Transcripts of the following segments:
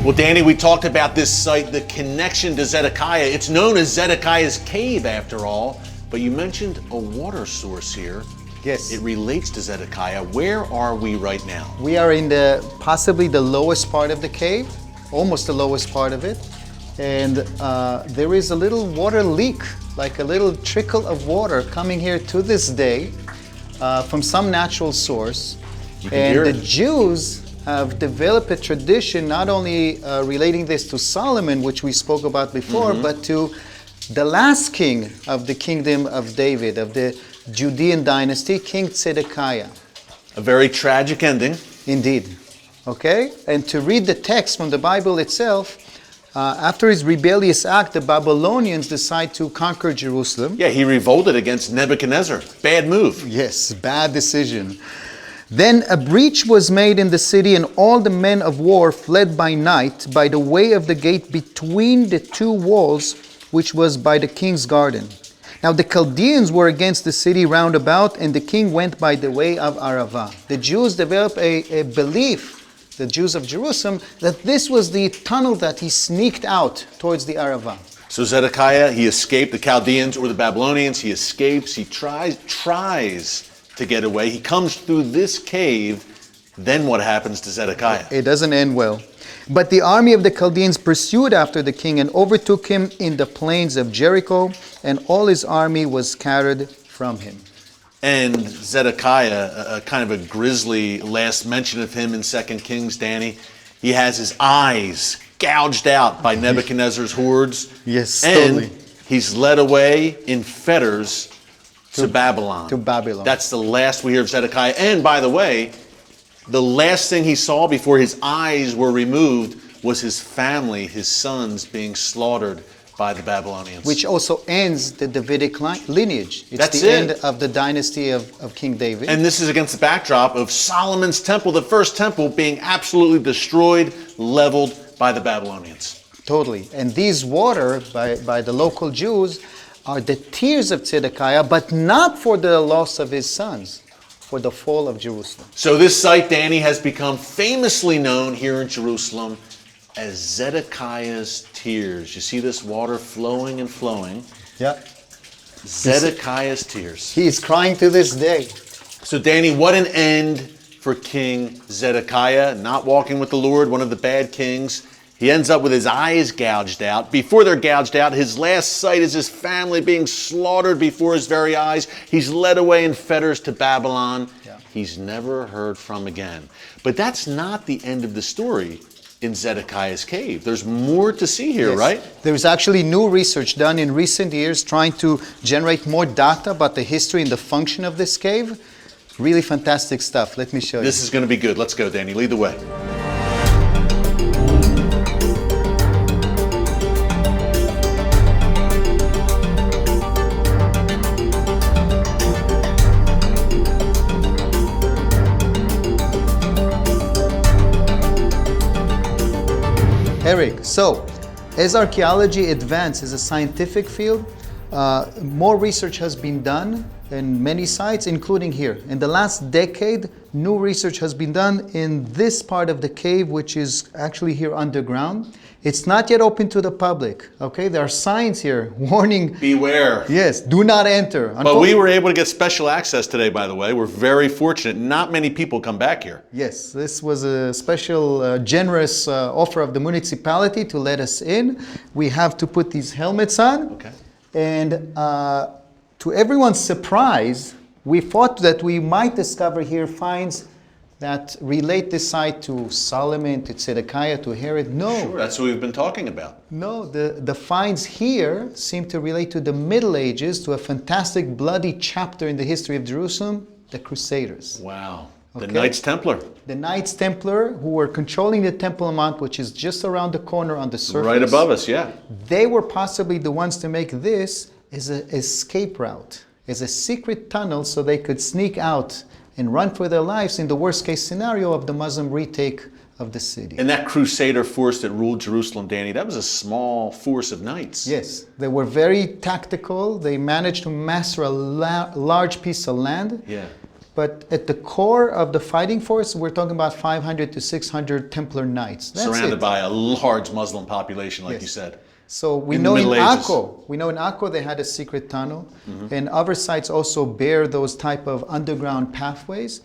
Well, Danny, we talked about this site, the connection to Zedekiah. It's known as Zedekiah's cave after all, but you mentioned a water source here. Yes. It relates to Zedekiah. Where are we right now? We are in possibly the lowest part of the cave, almost the lowest part of it. And there is a little water leak, like a little trickle of water coming here to this day from some natural source. You can hear and it. The Jews have developed a tradition not only relating this to Solomon, which we spoke about before, but to the last king of the kingdom of David, of the Judean dynasty, King Zedekiah. A very tragic ending. Indeed. Okay? And to read the text from the Bible itself, after his rebellious act, the Babylonians decide to conquer Jerusalem. Yeah, he revolted against Nebuchadnezzar. Bad move. Yes, bad decision. Then a breach was made in the city, and all the men of war fled by night by the way of the gate between the two walls, which was by the king's garden. Now the Chaldeans were against the city round about, and the king went by the way of Arava. The Jews developed a belief, the Jews of Jerusalem, that this was the tunnel that he sneaked out towards the Arava. So Zedekiah, he escaped the Chaldeans or the Babylonians. He escapes. He tries to get away. He comes through this cave. Then what happens to Zedekiah? It doesn't end well. But the army of the Chaldeans pursued after the king and overtook him in the plains of Jericho, and all his army was scattered from him. And Zedekiah, a kind of a grisly last mention of him in 2 Kings, Danny. He has his eyes gouged out by Nebuchadnezzar's hordes. Yes, and totally. He's led away in fetters to Babylon. To Babylon. That's the last we hear of Zedekiah. And by the way, the last thing he saw before his eyes were removed was his family, his sons, being slaughtered by the Babylonians. Which also ends the Davidic lineage. It's That's the it. end of the dynasty of King David. And this is against the backdrop of Solomon's temple, the first temple, being absolutely destroyed, leveled by the Babylonians. Totally. And these water by the local Jews are the tears of Zedekiah, but not for the loss of his sons, for the fall of Jerusalem. So this site, Danny, has become famously known here in Jerusalem as Zedekiah's tears. You see this water flowing and flowing. Yeah. Zedekiah's tears. He is crying to this day. So Danny, what an end for King Zedekiah, not walking with the Lord, one of the bad kings. He ends up with his eyes gouged out. Before they're gouged out, his last sight is his family being slaughtered before his very eyes. He's led away in fetters to Babylon. Yeah. He's never heard from again. But that's not the end of the story in Zedekiah's cave. There's more to see here, Yes. right? There's actually new research done in recent years trying to generate more data about the history and the function of this cave. Really fantastic stuff. Let me show you. This is going to be good. Let's go, Danny. Lead the way. Eric, so as archaeology advances as a scientific field, more research has been done in many sites, including here. In the last decade, new research has been done in this part of the cave, which is actually here underground. It's not yet open to the public, okay? There are signs here warning, Beware. yes, do not enter. But we were able to get special access today, by the way. We're very fortunate. Not many people come back here. Yes, this was a special, generous offer of the municipality to let us in. We have to put these helmets on. Okay. And to everyone's surprise, we thought that we might discover here finds that relate this site to Solomon, to Zedekiah, to Herod. No. Sure, that's what we've been talking about. No, the finds here seem to relate to the Middle Ages, to a fantastic bloody chapter in the history of Jerusalem, the Crusaders. Wow. The Okay. Knights Templar. The Knights Templar, who were controlling the Temple Mount, which is just around the corner on the surface. Right above us, yeah. They were possibly the ones to make this as an escape route, as a secret tunnel so they could sneak out and run for their lives in the worst case scenario of the Muslim retake of the city. And that Crusader force that ruled Jerusalem, Danny, that was a small force of knights. Yes, they were very tactical. They managed to master a large piece of land. Yeah. But at the core of the fighting force, we're talking about 500 to 600 Templar knights. That's Surrounded it. by a large Muslim population, like Yes. you said. So we in the know in Middle Ages. Akko they had a secret tunnel, and other sites also bear those type of underground pathways,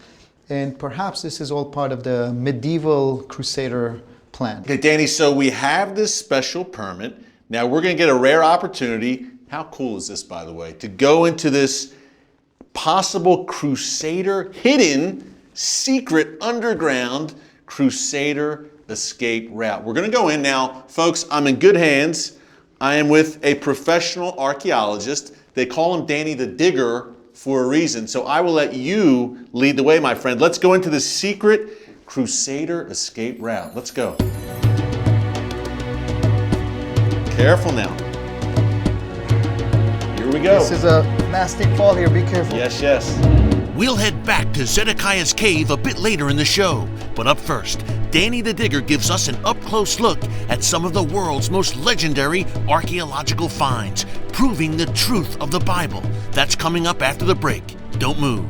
and perhaps this is all part of the medieval crusader plan. Okay, Danny, so we have this special permit. Now we're going to get a rare opportunity. How cool is this, by the way, to go into this possible crusader, hidden, secret, underground crusader escape route. We're going to go in now. Folks, I'm in good hands. I am with a professional archaeologist. They call him Danny the Digger for a reason. So I will let you lead the way, my friend. Let's go into the secret crusader escape route. Let's go. Careful now. Here we go. This is a nasty fall here, be careful. Yes, yes. We'll head back to Zedekiah's cave a bit later in the show. But up first, Danny the Digger gives us an up-close look at some of the world's most legendary archaeological finds, proving the truth of the Bible. That's coming up after the break. Don't move.